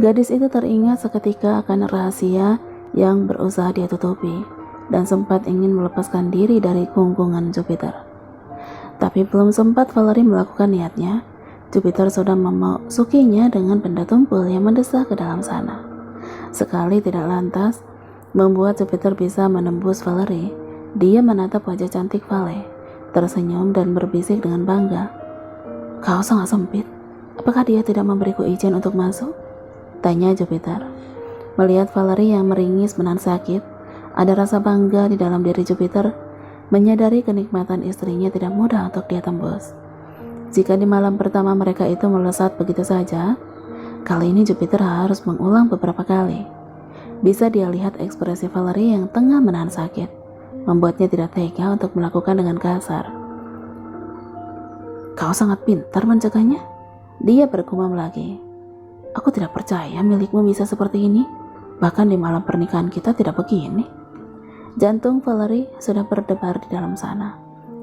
Gadis itu teringat seketika akan rahasia yang berusaha dia tutupi dan sempat ingin melepaskan diri dari gunggungan Jupiter. Tapi belum sempat Valerie melakukan niatnya, Jupiter sudah memasukinya dengan benda tumpul yang mendesak ke dalam sana. Sekali tidak lantas, membuat Jupiter bisa menembus Valerie. Dia menatap wajah cantik Vale, tersenyum dan berbisik dengan bangga. "Kau sangat sempit. Apakah dia tidak memberiku izin untuk masuk?" tanya Jupiter. Melihat Valerie yang meringis menahan sakit, ada rasa bangga di dalam diri Jupiter, menyadari kenikmatan istrinya tidak mudah untuk dia tembus. Jika di malam pertama mereka itu melesat begitu saja, kali ini Jupiter harus mengulang beberapa kali. Bisa dia lihat ekspresi Valerie yang tengah menahan sakit, membuatnya tidak tega untuk melakukan dengan kasar. "Kau sangat pintar mencegahnya," dia bergumam lagi. "Aku tidak percaya milikmu bisa seperti ini. Bahkan di malam pernikahan kita tidak begini." Jantung Valerie sudah berdebar di dalam sana.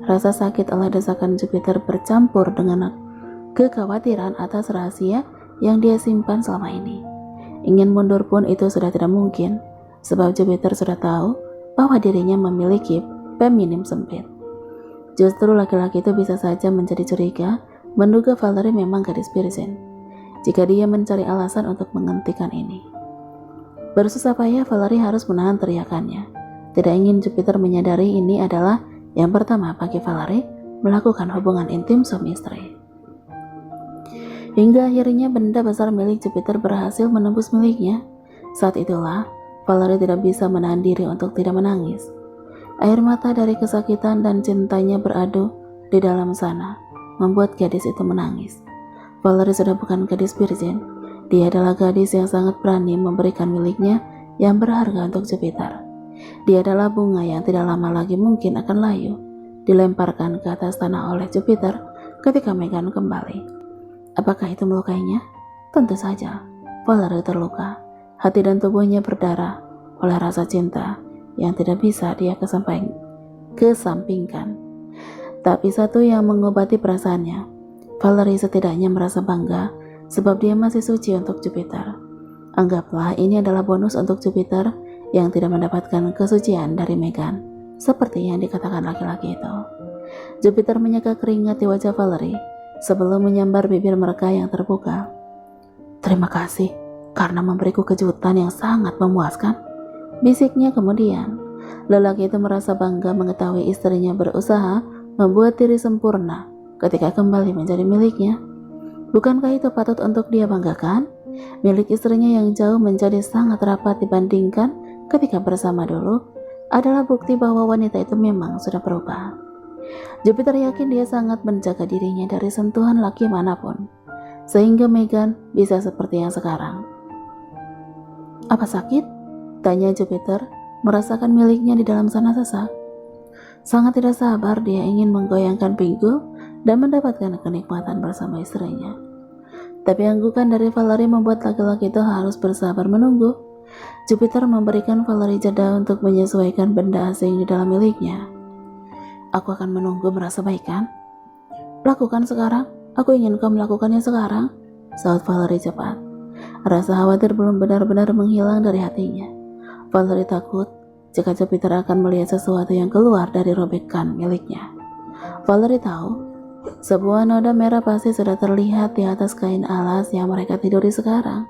Rasa sakit oleh desakan Jupiter bercampur dengan kekhawatiran atas rahasia yang dia simpan selama ini. Ingin mundur pun itu sudah tidak mungkin, sebab Jupiter sudah tahu bahwa dirinya memiliki feminim sempit. Justru laki-laki itu bisa saja menjadi curiga, menduga Valerie memang gadis virgin, jika dia mencari alasan untuk menghentikan ini. Bersusah payah Valerie harus menahan teriakannya. Tidak ingin Jupiter menyadari ini adalah yang pertama bagi Valerie melakukan hubungan intim suami istri. Hingga akhirnya benda besar milik Jupiter berhasil menembus miliknya. Saat itulah Valerie tidak bisa menahan diri untuk tidak menangis. Air mata dari kesakitan dan cintanya beradu di dalam sana, membuat gadis itu menangis. Valerie sudah bukan gadis virgin. Dia adalah gadis yang sangat berani memberikan miliknya yang berharga untuk Jupiter. Dia adalah bunga yang tidak lama lagi mungkin akan layu, dilemparkan ke atas tanah oleh Jupiter ketika Megan kembali. Apakah itu melukainya? Tentu saja. Valerie terluka. Hati dan tubuhnya berdarah oleh rasa cinta yang tidak bisa dia kesampingkan. Tapi satu yang mengobati perasaannya, Valerie setidaknya merasa bangga sebab dia masih suci untuk Jupiter. Anggaplah ini adalah bonus untuk Jupiter yang tidak mendapatkan kesucian dari Megan, seperti yang dikatakan laki-laki itu. Jupiter menyeka keringat di wajah Valerie sebelum menyambar bibir mereka yang terbuka. "Terima kasih karena memberiku kejutan yang sangat memuaskan," bisiknya kemudian. Lelaki itu merasa bangga mengetahui istrinya berusaha membuat diri sempurna ketika kembali menjadi miliknya. Bukankah itu patut untuk dia banggakan? Milik istrinya yang jauh menjadi sangat rapat dibandingkan ketika bersama dulu adalah bukti bahwa wanita itu memang sudah berubah. Jupiter yakin dia sangat menjaga dirinya dari sentuhan laki manapun, sehingga Megan bisa seperti yang sekarang. "Apa sakit?" tanya Jupiter, merasakan miliknya di dalam sana sesak. Sangat tidak sabar dia ingin menggoyangkan pinggul dan mendapatkan kenikmatan bersama istrinya. Tapi anggukan dari Valerie membuat laki-laki itu harus bersabar menunggu. Jupiter memberikan Valerie jeda untuk menyesuaikan benda asing di dalam miliknya. "Aku akan menunggu merasa baik kan?" "Lakukan sekarang. Aku ingin kau melakukannya sekarang," saut Valerie cepat. Rasa khawatir belum benar-benar menghilang dari hatinya. Valerie takut jika Jupiter akan melihat sesuatu yang keluar dari robekan miliknya. Valerie tahu sebuah noda merah pasti sudah terlihat di atas kain alas yang mereka tiduri sekarang.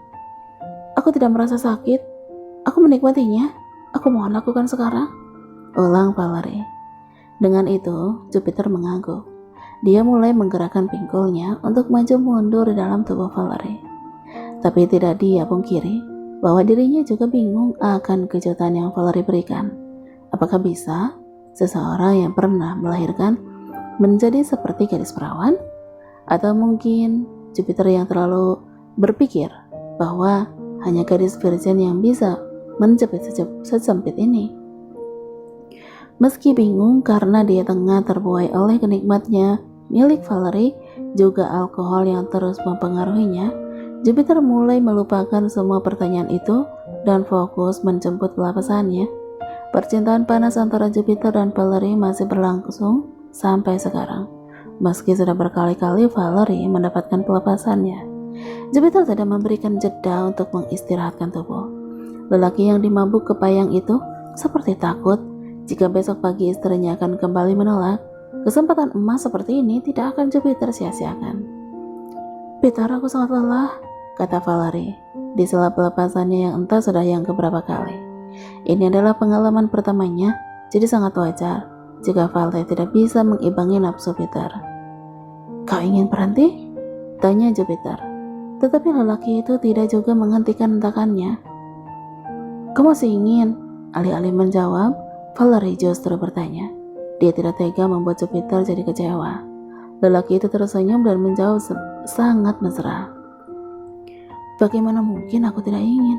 "Aku tidak merasa sakit. Aku menikmatinya. Aku mohon lakukan sekarang," ulang Valerie. Dengan itu, Jupiter mengangguk. Dia mulai menggerakkan pinggulnya untuk maju mundur di dalam tubuh Valerie. Tapi tidak dia pungkiri bahwa dirinya juga bingung akan kejutan yang Valerie berikan. Apakah bisa seseorang yang pernah melahirkan menjadi seperti gadis perawan? Atau mungkin Jupiter yang terlalu berpikir bahwa hanya gadis virgin yang bisa menjepit sesempit ini. Meski bingung karena dia tengah terbuai oleh kenikmatnya milik Valerie, juga alkohol yang terus mempengaruhinya, Jupiter mulai melupakan semua pertanyaan itu dan fokus menjemput pelepasannya. Percintaan panas antara Jupiter dan Valerie masih berlangsung sampai sekarang. Meski sudah berkali-kali Valerie mendapatkan pelepasannya, Jupiter tidak memberikan jeda untuk mengistirahatkan tubuh. Lelaki yang dimabuk kepayang itu seperti takut jika besok pagi istrinya akan kembali menolak. Kesempatan emas seperti ini tidak akan Jupiter sia-siakan. "Peter, aku sangat lelah," kata Valerie di sela pelepasannya yang entah sudah yang keberapa kali. Ini adalah pengalaman pertamanya, jadi sangat wajar jika Valerie tidak bisa mengimbangi nafsu Peter. "Kau ingin berhenti?" tanya Jupiter. Tetapi lelaki itu tidak juga menghentikan hentakannya. "Kau masih ingin?" Alih-alih menjawab, Valerie justru bertanya. Dia tidak tega membuat Jupiter jadi kecewa. Lelaki itu tersenyum dan menjawab sangat mesra. "Bagaimana mungkin aku tidak ingin?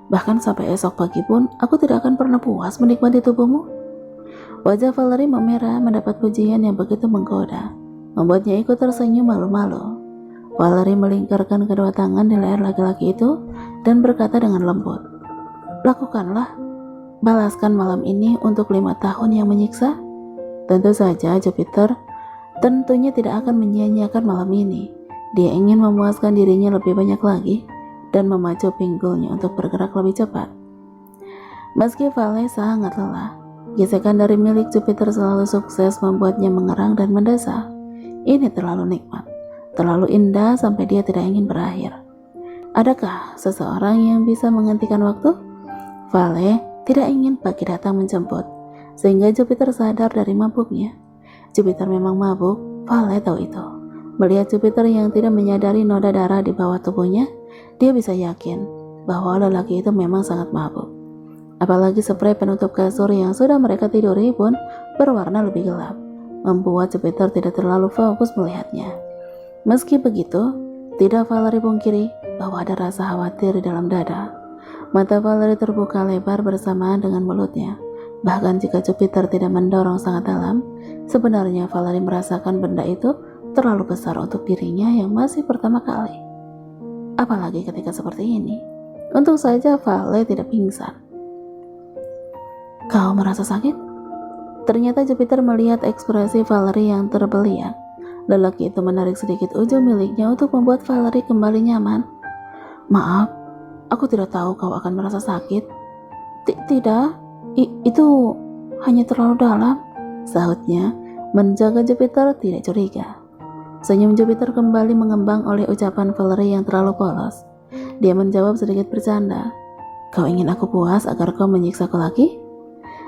Bahkan sampai esok pagi pun aku tidak akan pernah puas menikmati tubuhmu." Wajah Valerie memerah mendapat pujian yang begitu menggoda, membuatnya ikut tersenyum malu-malu. Valerie melingkarkan kedua tangan di leher laki-laki itu dan berkata dengan lembut, "Lakukanlah, balaskan malam ini untuk 5 tahun yang menyiksa." Tentu saja Jupiter tentunya tidak akan menyia-nyiakan malam ini. Dia ingin memuaskan dirinya lebih banyak lagi dan memacu pinggulnya untuk bergerak lebih cepat. Meski Valerie sangat lelah, gesekan dari milik Jupiter selalu sukses membuatnya mengerang dan mendesah. Ini terlalu nikmat, terlalu indah sampai dia tidak ingin berakhir. Adakah seseorang yang bisa menghentikan waktu? Valerie tidak ingin pagi datang menjemput, sehingga Jupiter sadar dari mabuknya. Jupiter memang mabuk, Valerie tahu itu. Melihat Jupiter yang tidak menyadari noda darah di bawah tubuhnya, dia bisa yakin bahwa lelaki itu memang sangat mabuk. Apalagi spray penutup kasur yang sudah mereka tiduri pun berwarna lebih gelap, membuat Jupiter tidak terlalu fokus melihatnya. Meski begitu, tidak Valerie pungkiri bahwa ada rasa khawatir di dalam dada. Mata Valerie terbuka lebar bersamaan dengan mulutnya. Bahkan jika Jupiter tidak mendorong sangat dalam, sebenarnya Valerie merasakan benda itu terlalu besar untuk dirinya yang masih pertama kali. Apalagi ketika seperti ini. Untung saja Valerie tidak pingsan. "Kau merasa sakit?" Ternyata Jupiter melihat ekspresi Valerie yang terbeliak. Lelaki itu menarik sedikit ujung miliknya untuk membuat Valerie kembali nyaman. "Maaf, aku tidak tahu kau akan merasa sakit." Tidak, itu hanya terlalu dalam," sahutnya, menjaga Jupiter tidak curiga. Senyum Jupiter kembali mengembang oleh ucapan Valerie yang terlalu polos. Dia menjawab sedikit bercanda, "Kau ingin aku puas agar kau menyiksaku lagi?"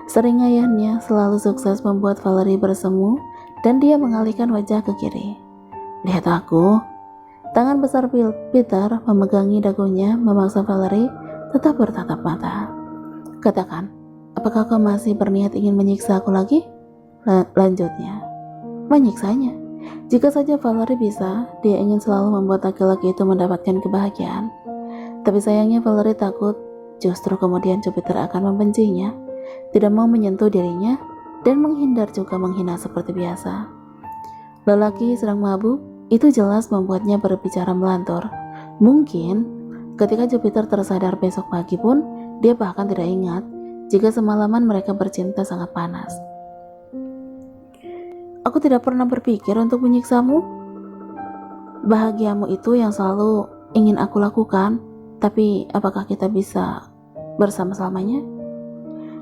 Seringaiannya selalu sukses membuat Valerie bersemu dan dia mengalihkan wajah ke kiri. "Lihat aku." Tangan besar Peter memegangi dagunya memaksa Valerie tetap bertatap mata. "Katakan, apakah kau masih berniat ingin menyiksa aku lagi?" Lanjutnya, "Menyiksanya? Jika saja Valerie bisa, dia ingin selalu membuat laki-laki itu mendapatkan kebahagiaan. Tapi sayangnya Valerie takut justru kemudian Jupiter akan membencinya, tidak mau menyentuh dirinya, dan menghindar juga menghina seperti biasa. Lelaki sedang mabuk, itu jelas membuatnya berbicara melantur. Mungkin ketika Jupiter tersadar besok pagi pun, dia bahkan tidak ingat jika semalaman mereka bercinta sangat panas. "Aku tidak pernah berpikir untuk menyiksamu. Bahagiamu itu yang selalu ingin aku lakukan, tapi apakah kita bisa bersama selamanya?"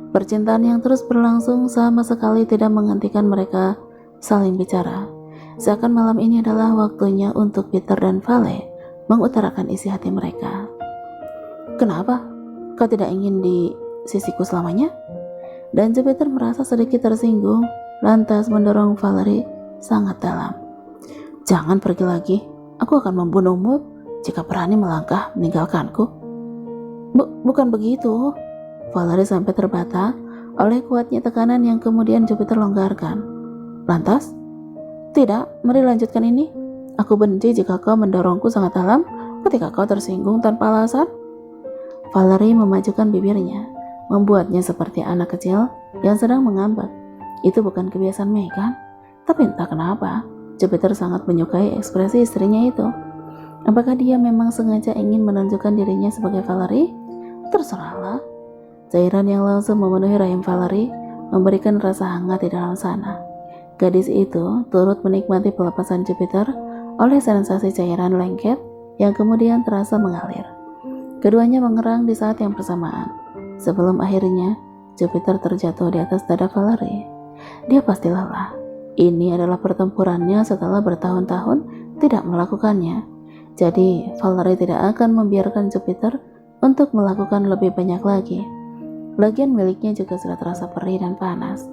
Percintaan yang terus berlangsung sama sekali tidak menghentikan mereka saling bicara. Seakan malam ini adalah waktunya untuk Peter dan Valerie mengutarakan isi hati mereka. "Kenapa? Kau tidak ingin di sisiku selamanya?" Dan Jupiter merasa sedikit tersinggung, lantas mendorong Valerie sangat dalam. "Jangan pergi lagi, aku akan membunuhmu jika berani melangkah meninggalkanku." Bukan begitu." Valerie sampai terbata oleh kuatnya tekanan yang kemudian Jupiter longgarkan. "Lantas?" "Tidak, mari lanjutkan ini. Aku benci jika kau mendorongku sangat dalam ketika kau tersinggung tanpa alasan." Valerie memajukan bibirnya, membuatnya seperti anak kecil yang sedang mengambek. Itu bukan kebiasaan Mei kan? Tapi entah kenapa, Jupiter sangat menyukai ekspresi istrinya itu. Apakah dia memang sengaja ingin menunjukkan dirinya sebagai Valerie? Terserahlah. Cairan yang langsung memenuhi rahim Valerie memberikan rasa hangat di dalam sana. Gadis itu turut menikmati pelepasan Jupiter oleh sensasi cairan lengket yang kemudian terasa mengalir. Keduanya mengerang di saat yang bersamaan, sebelum akhirnya Jupiter terjatuh di atas dada Valerie. Dia pasti lelah. Ini adalah pertempurannya setelah bertahun-tahun tidak melakukannya. Jadi Valerie tidak akan membiarkan Jupiter untuk melakukan lebih banyak lagi. Lagian miliknya juga sudah terasa perih dan panas.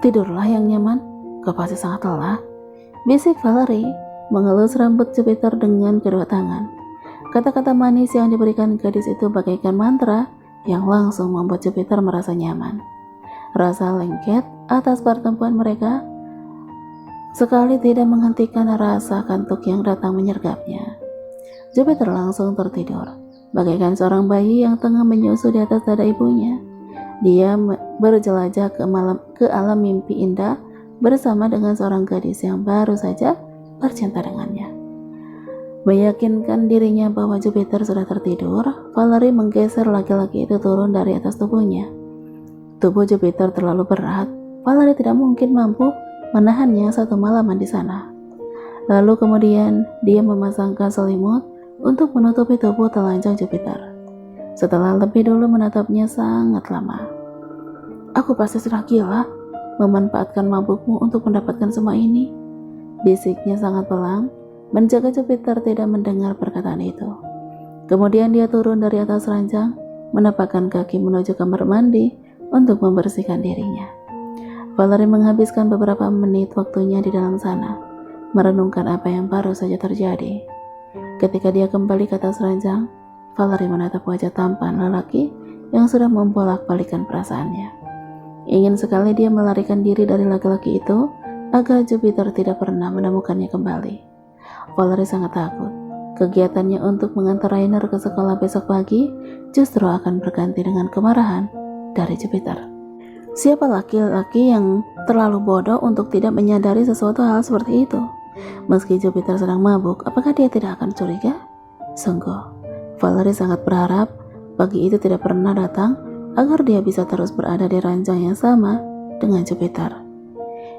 Tidurlah yang nyaman, kau pasti sangat lelah, bisik Valerie mengelus rambut Jupiter dengan kedua tangan. Kata-kata manis yang diberikan gadis itu bagaikan mantra yang langsung membuat Jupiter merasa nyaman. Rasa lengket atas pertemuan mereka sekali tidak menghentikan rasa kantuk yang datang menyergapnya. Jupiter langsung tertidur, bagaikan seorang bayi yang tengah menyusu di atas dada ibunya. Dia berjelajah ke alam mimpi indah bersama dengan seorang gadis yang baru saja bercinta dengannya. Meyakinkan dirinya bahwa Jupiter sudah tertidur, Valerie menggeser laki-laki itu turun dari atas tubuhnya. Tubuh Jupiter terlalu berat, Valerie tidak mungkin mampu menahannya satu malaman di sana. Lalu kemudian dia memasangkan selimut untuk menutupi tubuh telanjang Jupiter. Setelah lebih dulu menatapnya sangat lama. Aku pasti sudah gila memanfaatkan mabukmu untuk mendapatkan semua ini, bisiknya sangat pelan, menjaga Jupiter tidak mendengar perkataan itu. Kemudian dia turun dari atas ranjang, menapakkan kaki menuju kamar mandi untuk membersihkan dirinya. Valerie menghabiskan beberapa menit waktunya di dalam sana, merenungkan apa yang baru saja terjadi. Ketika dia kembali ke atas ranjang, Valerie menatap wajah tampan lelaki yang sudah membolak-balikan perasaannya. Ingin sekali dia melarikan diri dari laki-laki itu agar Jupiter tidak pernah menemukannya kembali. Valerie sangat takut. Kegiatannya untuk mengantar Rainer ke sekolah besok pagi justru akan berganti dengan kemarahan dari Jupiter. Siapa laki-laki yang terlalu bodoh untuk tidak menyadari sesuatu hal seperti itu? Meski Jupiter sedang mabuk, apakah dia tidak akan curiga? Sungguh, Valerie sangat berharap pagi itu tidak pernah datang agar dia bisa terus berada di ranjang yang sama dengan Jupiter.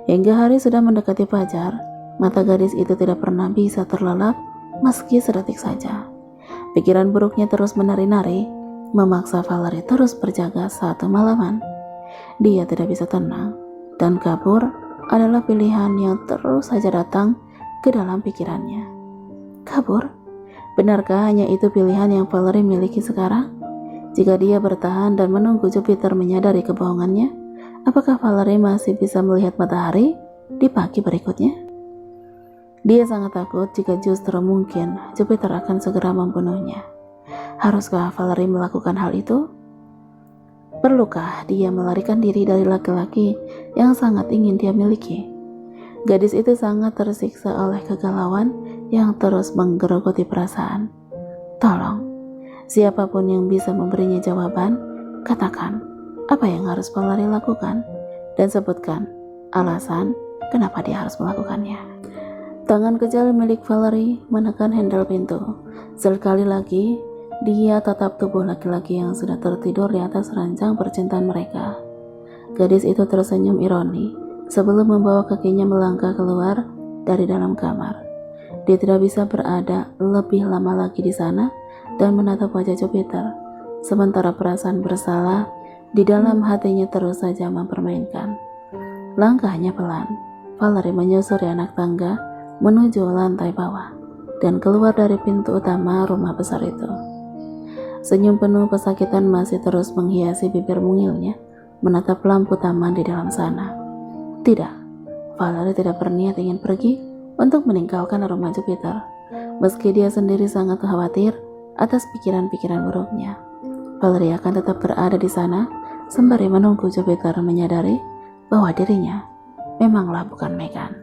Hingga hari sudah mendekati fajar, mata gadis itu tidak pernah bisa terlelap meski sedetik saja. Pikiran buruknya terus menari-nari, memaksa Valerie terus berjaga satu malaman. Dia tidak bisa tenang, dan kabur adalah pilihan yang terus saja datang ke dalam pikirannya. Kabur? Benarkah hanya itu pilihan yang Valerie miliki sekarang? Jika dia bertahan dan menunggu Jupiter menyadari kebohongannya, apakah Valerie masih bisa melihat matahari di pagi berikutnya? Dia sangat takut jika justru mungkin Jupiter akan segera membunuhnya. Haruskah Valerie melakukan hal itu? Perlukah dia melarikan diri dari laki-laki yang sangat ingin dia miliki? Gadis itu sangat tersiksa oleh kegalauan yang terus menggerogoti perasaan. Tolong, siapapun yang bisa memberinya jawaban, katakan apa yang harus Valerie lakukan dan sebutkan alasan kenapa dia harus melakukannya. Tangan kecil milik Valerie menekan handle pintu. Sekali lagi, dia tatap tubuh laki-laki yang sudah tertidur di atas ranjang percintaan mereka. Gadis itu tersenyum ironi sebelum membawa kakinya melangkah keluar dari dalam kamar. Dia tidak bisa berada lebih lama lagi di sana dan menatap wajah Jupiter, sementara perasaan bersalah di dalam hatinya terus saja mempermainkan. Langkahnya pelan, Valerie menyusuri anak tangga menuju lantai bawah dan keluar dari pintu utama rumah besar itu. Senyum penuh pesakitan masih terus menghiasi bibir mungilnya menatap lampu taman di dalam sana. Tidak, Valerie tidak berniat ingin pergi untuk meninggalkan rumah Jupiter, meski dia sendiri sangat khawatir atas pikiran-pikiran buruknya. Valerie akan tetap berada di sana sembari menunggu Jupiter menyadari bahwa dirinya memanglah bukan Megan.